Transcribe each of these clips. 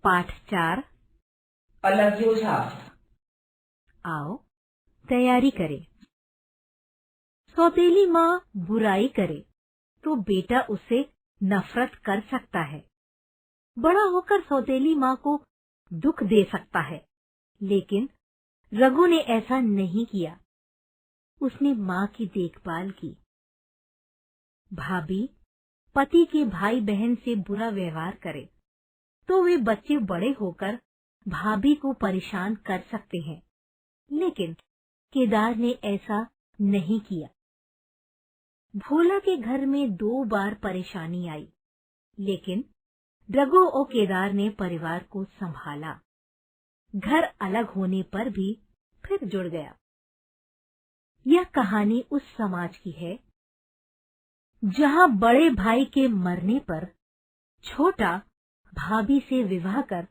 पाठ 4 अलग योजना। आओ तैयारी करें। सौतेली माँ बुराई करे तो बेटा उससे नफरत कर सकता है। बड़ा होकर सौतेली माँ को दुख दे सकता है, लेकिन रघु ने ऐसा नहीं किया। उसने माँ की देखभाल की। भाभी पति के भाई बहन से बुरा व्यवहार करे तो वे बच्चे बड़े होकर भाभी को परेशान कर सकते हैं, लेकिन केदार ने ऐसा नहीं किया। भोला के घर में 2 बार परेशानी आई, लेकिन रघु और केदार ने परिवार को संभाला। घर अलग होने पर भी फिर जुड़ गया। यह कहानी उस समाज की है जहां बड़े भाई के मरने पर छोटा भाभी से विवाह कर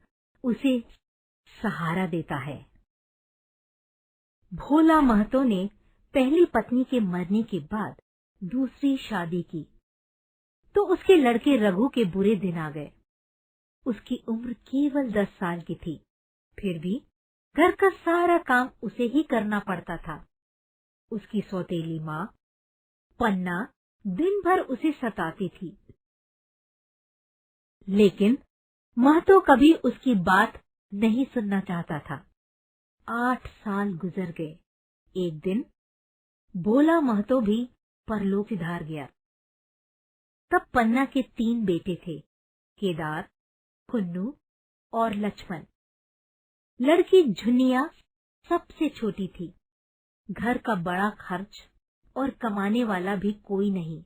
उसे सहारा देता है। भोला महतो ने पहली पत्नी के मरने के बाद दूसरी शादी की तो उसके लड़के रघु के बुरे दिन आ गए। उसकी उम्र केवल 10 साल की थी, फिर भी घर का सारा काम उसे ही करना पड़ता था। उसकी सौतेली माँ पन्ना दिन भर उसे सताती थी, लेकिन महतो कभी उसकी बात नहीं सुनना चाहता था। 8 साल गुजर गए। एक दिन भोला महतो भी परलोक सिधार गया। तब पन्ना के 3 बेटे थे, केदार, पुन्नू और लक्ष्मण। लड़की झुनिया सबसे छोटी थी। घर का बड़ा खर्च और कमाने वाला भी कोई नहीं।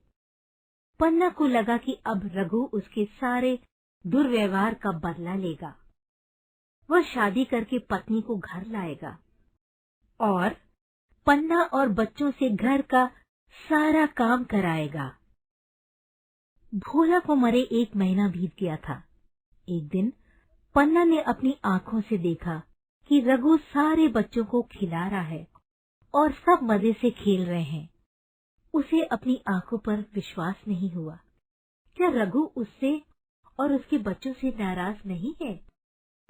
पन्ना को लगा कि अब रघु उसके सारे दुर्व्यवहार का बदला लेगा। वह शादी करके पत्नी को घर लाएगा और पन्ना और बच्चों से घर का सारा काम कराएगा। भोला को मरे 1 महीना बीत गया था। एक दिन पन्ना ने अपनी आंखों से देखा कि रघु सारे बच्चों को खिला रहा है और सब मजे से खेल रहे हैं। उसे अपनी आंखों पर विश्वास नहीं हुआ। क्या रघु उससे और उसके बच्चों से नाराज नहीं है?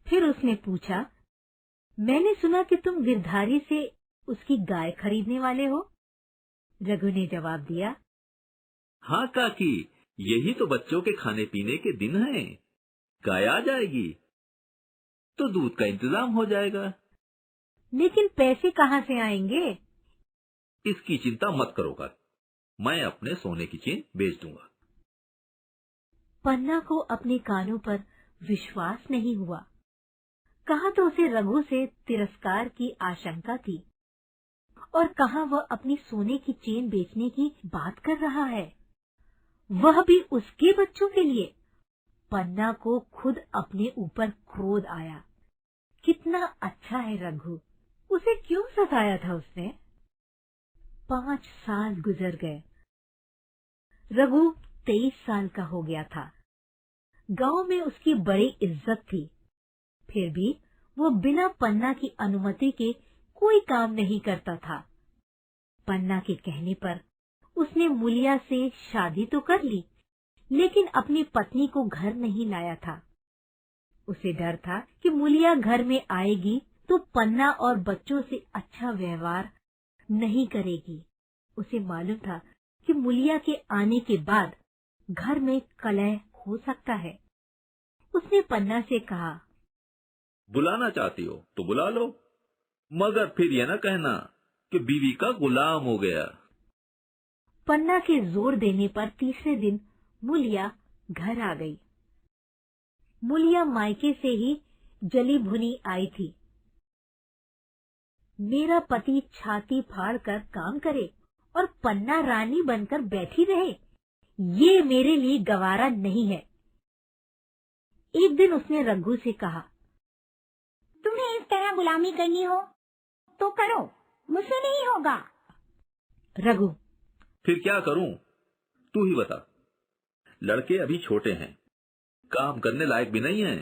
फिर उसने पूछा, मैंने सुना कि तुम गिरधारी से उसकी गाय खरीदने वाले हो। रघु ने जवाब दिया, हाँ काकी, यही तो बच्चों के खाने पीने के दिन हैं। गाय आ जाएगी तो दूध का इंतजाम हो जाएगा। लेकिन पैसे कहाँ से आएंगे? इसकी चिंता मत करो काकी, मैं अपने सोने की चेन बेच दूंगा। पन्ना को अपने कानों पर विश्वास नहीं हुआ। कहाँ तो उसे रघु से तिरस्कार की आशंका थी और कहाँ वह अपनी सोने की चेन बेचने की बात कर रहा है, वह भी उसके बच्चों के लिए। पन्ना को खुद अपने ऊपर क्रोध आया। कितना अच्छा है रघु, उसे क्यों सताया था उसने? 5 साल गुजर गए। रघु 23 साल का हो गया था। गांव में उसकी बड़ी इज्जत थी, फिर भी वो बिना पन्ना की अनुमति के कोई काम नहीं करता था। पन्ना के कहने पर उसने मुलिया से शादी तो कर ली, लेकिन अपनी पत्नी को घर नहीं लाया था। उसे डर था कि मुलिया घर में आएगी तो पन्ना और बच्चों से अच्छा व्यवहार नहीं करेगी। उसे मालूम था कि मुलिया के आने के बाद घर में कलह हो सकता है। उसने पन्ना से कहा, बुलाना चाहती हो तो बुला लो, मगर फिर यह न कहना कि बीवी का गुलाम हो गया। पन्ना के जोर देने पर तीसरे दिन मुलिया घर आ गई। मुलिया मायके से ही जली भुनी आई थी। मेरा पति छाती फाड़कर काम करे और पन्ना रानी बनकर बैठी रहे, ये मेरे लिए गवारा नहीं है। एक दिन उसने रघु से कहा, तुम्हें इस तरह गुलामी करनी हो तो करो, मुझसे नहीं होगा। रघु, फिर क्या करूं, तू ही बता। लड़के अभी छोटे हैं, काम करने लायक भी नहीं है।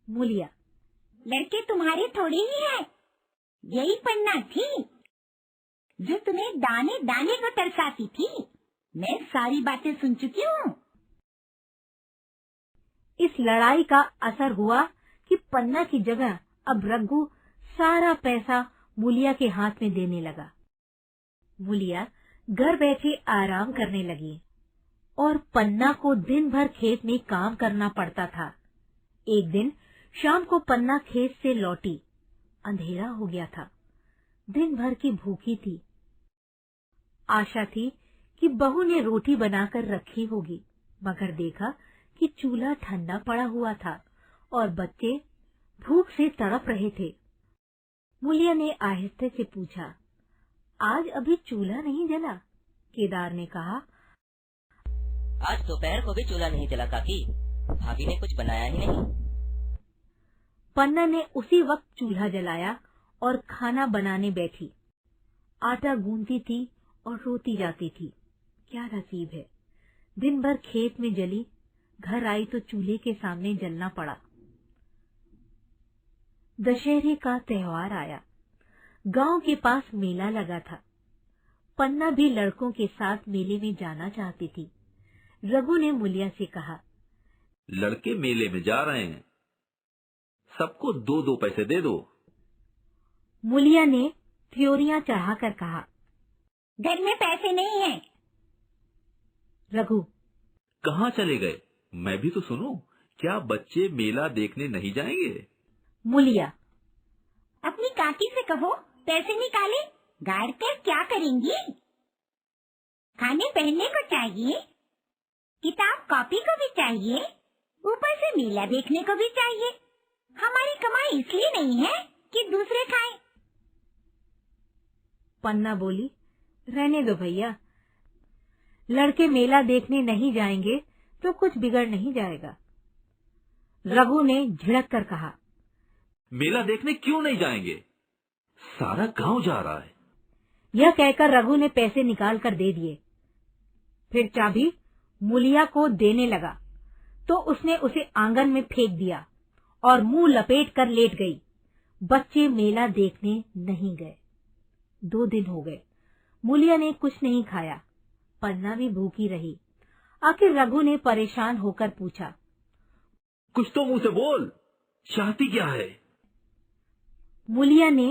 मुलिया, लड़के तुम्हारे थोड़े ही हैं। यही पन्ना थी जो तुम्हें दाने दाने को तरसाती थी। मैं सारी बातें सुन चुकी हूँ। इस लड़ाई का असर हुआ कि पन्ना की जगह अब रघु सारा पैसा मूलिया के हाथ में देने लगा। मूलिया घर बैठे आराम करने लगी और पन्ना को दिन भर खेत में काम करना पड़ता था। एक दिन शाम को पन्ना खेत से लौटी। अंधेरा हो गया था। दिन भर की भूखी थी। आशा थी कि बहू ने रोटी बनाकर रखी होगी, मगर देखा कि चूल्हा ठंडा पड़ा हुआ था और बच्चे भूख से तड़प रहे थे। मूलिया ने आहिस्ते से पूछा, आज अभी चूल्हा नहीं जला? केदार ने कहा, आज दोपहर को भी चूल्हा नहीं जला काकी, भाभी ने कुछ बनाया ही नहीं। पन्ना ने उसी वक्त चूल्हा जलाया और खाना बनाने बैठी। आटा गूंथती थी और रोती जाती थी। क्या नसीब है, दिन भर खेत में जली, घर आई तो चूल्हे के सामने जलना पड़ा। दशहरे का त्योहार आया। गांव के पास मेला लगा था। पन्ना भी लड़कों के साथ मेले में जाना चाहती थी। रघु ने मूलिया से कहा, लड़के मेले में जा रहे हैं, सबको 2-2 पैसे दे दो। मूलिया ने थ्योरियां चढ़ाकर कहा, घर में पैसे नहीं हैं। रघु, कहाँ चले गए? मैं भी तो सुनूं, क्या बच्चे मेला देखने नहीं जाएंगे? मूलिया, अपनी काकी से कहो पैसे निकाले, गाड़ कर क्या करेंगी? खाने पहनने को चाहिए, किताब कॉपी को भी चाहिए, ऊपर से मेला देखने को भी चाहिए। हमारी कमाई इसलिए नहीं है कि दूसरे खाएं। पन्ना बोली, रहने दो भैया, लड़के मेला देखने नहीं जाएंगे तो कुछ बिगड़ नहीं जाएगा। रघु ने झिड़क कर कहा, मेला देखने क्यों नहीं जाएंगे? सारा गांव जा रहा है। यह कहकर रघु ने पैसे निकाल कर दे दिए। फिर चाबी मूलिया को देने लगा तो उसने उसे आंगन में फेंक दिया और मुंह लपेट कर लेट गई। बच्चे मेला देखने नहीं गए। 2 दिन हो गए। मूलिया ने कुछ नहीं खाया। पन्ना भी भूखी रही। आखिर रघु ने परेशान होकर पूछा, कुछ तो मुंह से बोल, चाहती क्या है? मूलिया ने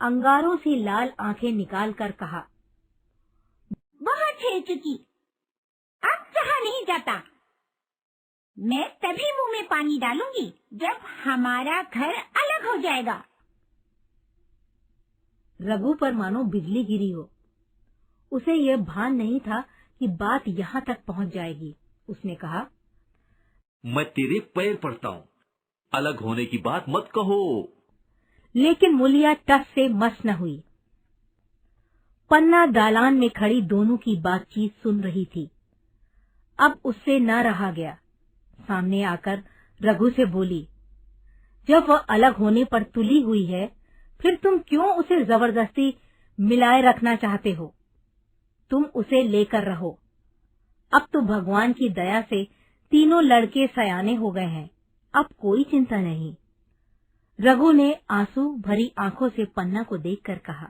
अंगारों से लाल आंखें निकाल कर कहा, बहुत है चुकी, अब सहा नहीं जाता। मैं तभी मुंह में पानी डालूंगी जब हमारा घर अलग हो जाएगा। रघु पर मानो बिजली गिरी हो। उसे यह भान नहीं था कि बात यहाँ तक पहुँच जाएगी। उसने कहा, मैं तेरे पैर पड़ता हूँ, अलग होने की बात मत कहो। लेकिन मूलिया टस से मस न हुई। पन्ना दालान में खड़ी दोनों की बातचीत सुन रही थी। अब उससे न रहा गया। सामने आकर रघु से बोली, जब वह अलग होने पर तुली हुई है, फिर तुम क्यों उसे जबरदस्ती मिलाए रखना चाहते हो? तुम उसे लेकर रहो। अब तो भगवान की दया से तीनों लड़के सयाने हो गए हैं। अब कोई चिंता नहीं। रघु ने आंसू भरी आंखों से पन्ना को देखकर कहा,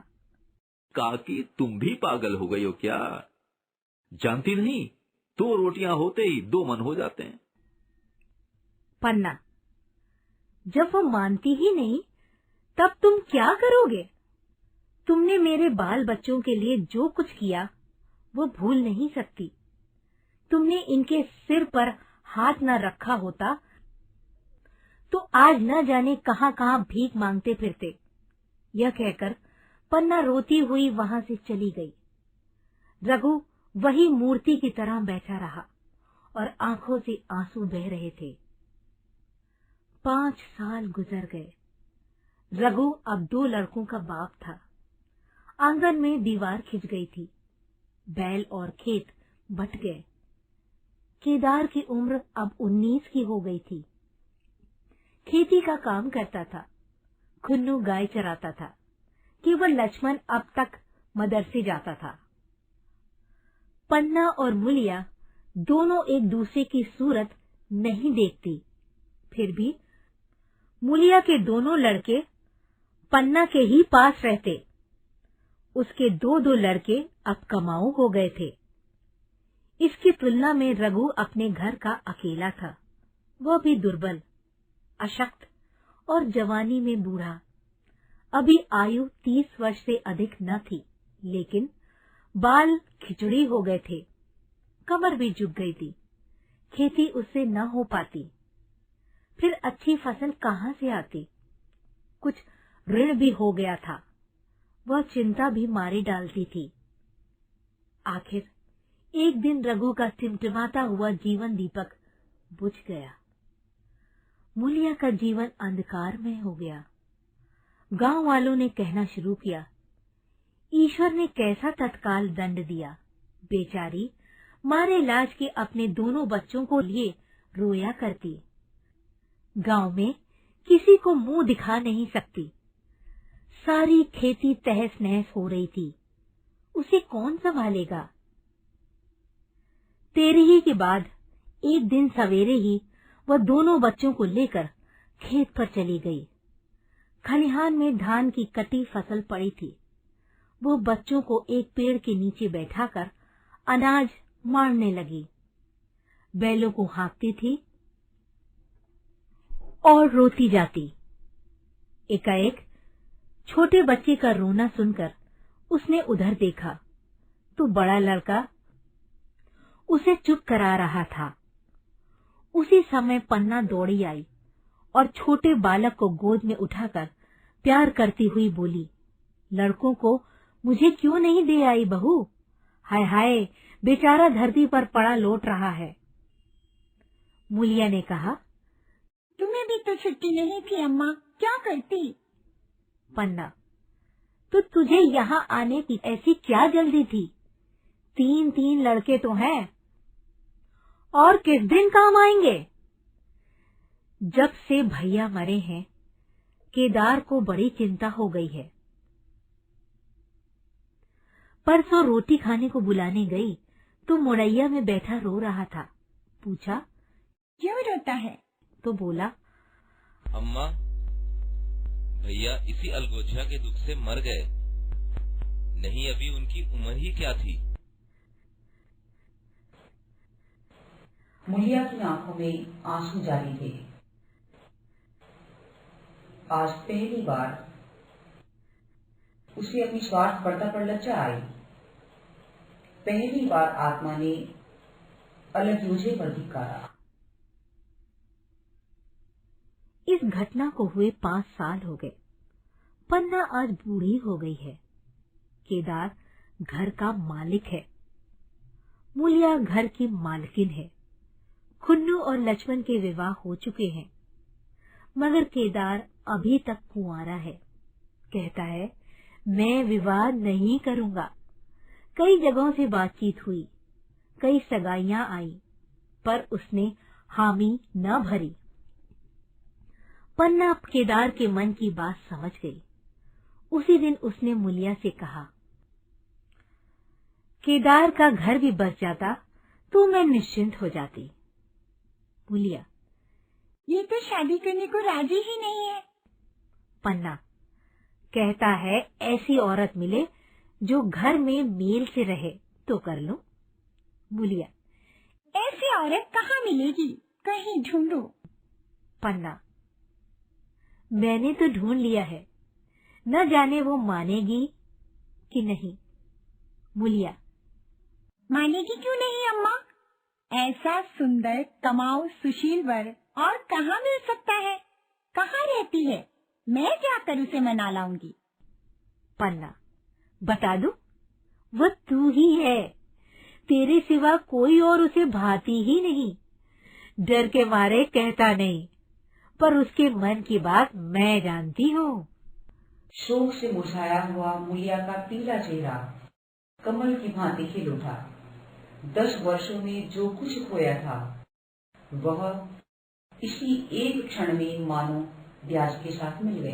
काकी, तुम भी पागल हो गई हो क्या? जानती नहीं, 2 रोटियां होते ही 2 मन हो जाते हैं। पन्ना, जब वो मानती ही नहीं, तब तुम क्या करोगे? तुमने मेरे बाल बच्चों के लिए जो कुछ किया, वो भूल नहीं सकती। तुमने इनके सिर पर हाथ न रखा होता तो आज न जाने कहां कहां भीख मांगते फिरते। यह कहकर पन्ना रोती हुई वहां से चली गई। रघु वही मूर्ति की तरह बैठा रहा और आंखों से आंसू बह रहे थे। 5 साल गुजर गए। रघु अब 2 लड़कों का बाप था। आंगन में दीवार खिंच गई थी। बैल और खेत बट गए। केदार की उम्र अब 19 की हो गई थी। खेती का काम करता था। खुन्नू गाय चराता था। केवल लक्ष्मण अब तक मदरसे जाता था। पन्ना और मूलिया दोनों एक दूसरे की सूरत नहीं देखती। फिर भी मूलिया के दोनों लड़के पन्ना के ही पास रहते। उसके 2-2 लड़के अब कमाऊ हो गए थे। इसकी तुलना में रघु अपने घर का अकेला था। वह भी दुर्बल। अशक्त और जवानी में बूढ़ा। अभी आयु 30 वर्ष से अधिक न थी, लेकिन बाल खिचड़ी हो गए थे, कमर भी झुक गई थी, खेती उससे न हो पाती, फिर अच्छी फसल कहाँ से आती, कुछ ऋण भी हो गया था, वह चिंता भी मारी डालती थी। आखिर एक दिन रघु का टिमटिमाता हुआ जीवन दीपक बुझ गया। मूलिया का जीवन अंधकार में हो गया। गांव वालों ने कहना शुरू किया, ईश्वर ने कैसा तत्काल दंड दिया, बेचारी मारे लाज के अपने दोनों बच्चों को लिए रोया करती, गांव में किसी को मुंह दिखा नहीं सकती, सारी खेती तहस नहस हो रही थी, उसे कौन संभालेगा। तेरही के बाद एक दिन सवेरे ही वह दोनों बच्चों को लेकर खेत पर चली गई। खलिहान में धान की कटी फसल पड़ी थी। वो बच्चों को एक पेड़ के नीचे बैठाकर अनाज मारने लगी, बैलों को हाँकती थी और रोती जाती। एकाएक छोटे बच्चे का रोना सुनकर उसने उधर देखा तो बड़ा लड़का उसे चुप करा रहा था। उसी समय पन्ना दौड़ी आई और छोटे बालक को गोद में उठाकर प्यार करती हुई बोली, लड़कों को मुझे क्यों नहीं दे आई बहू? हाय हाय, बेचारा धरती पर पड़ा लौट रहा है। मूलिया ने कहा, तुम्हें भी तो छुट्टी नहीं थी अम्मा, क्या करती? पन्ना, तो तुझे यहाँ आने की ऐसी क्या जल्दी थी? 3 लड़के तो हैं, और किस दिन काम आएंगे? जब से भैया मरे हैं, केदार को बड़ी चिंता हो गई है। परसों रोटी खाने को बुलाने गई तो मुड़ैया में बैठा रो रहा था। पूछा, क्यों रोता है? तो बोला, अम्मा, भैया इसी अलगोजा के दुख से मर गए, नहीं अभी उनकी उम्र ही क्या थी। मूलिया की आंखों में आंसू जारी थे। आज पहली बार उसे अपनी स्वार्थपरता पर लज्जा आई। पहली बार आत्मा ने अलगोजे पर धिक्कारा। इस घटना को हुए 5 साल हो गए। पन्ना आज बूढ़ी हो गई है। केदार घर का मालिक है, मूलिया घर की मालकिन है। खुन्नू और लक्ष्मण के विवाह हो चुके हैं, मगर केदार अभी तक कुंवारा है। कहता है, मैं विवाह नहीं करूंगा। कई जगहों से बातचीत हुई, कई सगाइयां आई, पर उसने हामी न भरी। पन्ना केदार के मन की बात समझ गई। उसी दिन उसने मूलिया से कहा, केदार का घर भी बस जाता तो मैं निश्चिंत हो जाती। मूलिया, ये तो शादी करने को राजी ही नहीं है। पन्ना, कहता है ऐसी औरत मिले जो घर में मेल से रहे तो कर लो। मूलिया, ऐसी औरत कहाँ मिलेगी, कहीं ढूंढो। पन्ना, मैंने तो ढूंढ लिया है, न जाने वो मानेगी कि नहीं। मूलिया, मानेगी क्यों नहीं अम्मा? ऐसा सुंदर कमाऊ सुशील वर और कहाँ मिल सकता है? कहाँ रहती है? मैं जाकर उसे मना लाऊंगी। पन्ना, बता दूं, वो तू ही है। तेरे सिवा कोई और उसे भाती ही नहीं। डर के मारे कहता नहीं, पर उसके मन की बात मैं जानती हूँ। शोक से मुरझाया हुआ मूलिया का पीला चेहरा कमल की भांति खिल उठा। 10 वर्षों में जो कुछ खोया था, वह इसी एक क्षण में मानो ब्याज के साथ मिल गया।